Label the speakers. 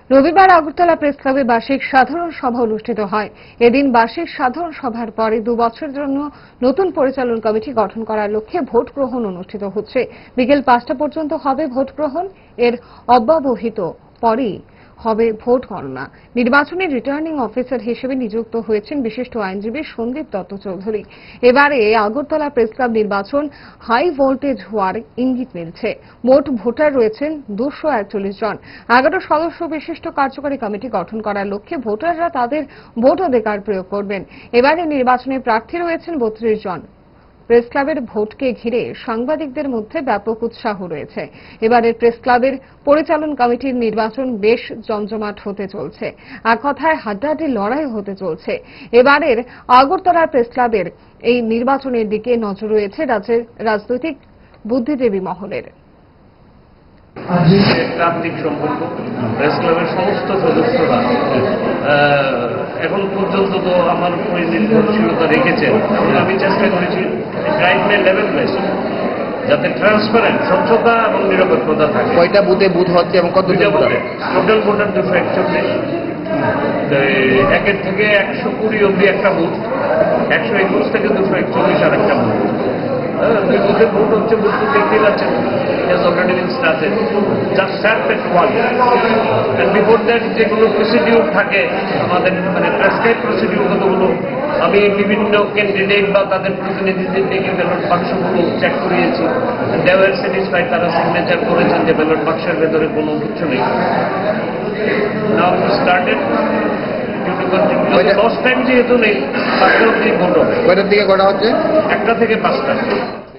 Speaker 1: রবিবার আগরতলা প্রেস ক্লাবে বার্ষিক সাধারণ সভা অনুষ্ঠিত হয়। এদিন বার্ষিক সাধারণ সভার পরে 2 বছরের জন্য নতুন পরিচালন কমিটি গঠন করার লক্ষ্যে ভোট গ্রহণ অনুষ্ঠিত হচ্ছে। বিকেল 5টা পর্যন্ত হবে ভোট গ্রহণ। এর অব্যবহিত পরেই হবে ভোট গণনা। নির্বাচনী রিটার্নিং অফিসার হিসেবে নিযুক্ত হয়েছেন বিশিষ্ট আইনজীবী সন্দীপ দত্ত চৌধুরী। এবারে আগরতলা প্রেস ক্লাব নির্বাচন হাই ভোল্টেজ হওয়ার ইঙ্গিত মিলছে। মোট ভোটার রয়েছেন 241 জন। 11 সদস্য বিশিষ্ট কার্যকরী কমিটি গঠন করার লক্ষ্যে ভোটাররা তাদের ভোটাধিকার প্রয়োগ করবেন। এবারে নির্বাচনে প্রার্থী রয়েছেন 32 জন। প্রেস ক্লাবের ভোটকে ঘিরে সাংবাদিকদের মধ্যে ব্যাপক উৎসাহ রয়েছে। এবারের প্রেস ক্লাবের পরিচালন কমিটির নির্বাচন বেশ জমজমাট হতে চলছে। এক কথায় হাড্ডাহাড্ডি লড়াই হতে চলছে। এবারের আগরতলা প্রেস ক্লাবের এই নির্বাচনের দিকে নজর রয়েছে রাজ্যের রাজনৈতিক বুদ্ধিজীবী মহলের।
Speaker 2: ক্রান্তিক সম্পর্ক প্রেস ক্লাবের সমস্ত সদস্যরা এখন পর্যন্ত তো আমার উপরে নির্ভরশীলতা রেখেছেন এবং আমি চেষ্টা করেছি ক্রাইমের লেভেল বেস্ট যাতে ট্রান্সপারেন্ট স্বচ্ছতা এবং নিরপেক্ষতা থাকে।
Speaker 3: কয়টা বুথে বুথ হচ্ছে এবং কত
Speaker 2: টোটাল ভোটার 241। একের থেকে 120 অব্দি একটা বুথ, 121 থেকে 241 আর একটা বুথ। দুই বুথের ভোট হচ্ছে, বুথ দেখতেই পাচ্ছেন has already been started. Just sat at one. And before that যেগুলো প্রসিডিউর থাকে আমাদের মানে প্রেসক্রাইব প্রসিডিউর কতগুলো আমি বিভিন্ন ক্যান্ডিডেট বা তাদের প্রতিনিধিদের ডেকে ব্যালট বাক্সগুলো চেক করিয়েছি। দে ওয়ার স্যাটিসফাইড, তারা সিগনেচার করেছেন যে ব্যালট বাক্সের ভেতরে কোনো কিছু নেই। নাও স্টার্টেড লস টাইম যেহেতু নেই, 5টা অবধি ভোট হবে।
Speaker 3: কয়টার দিকে করা হচ্ছে?
Speaker 2: 1টা থেকে 5টা।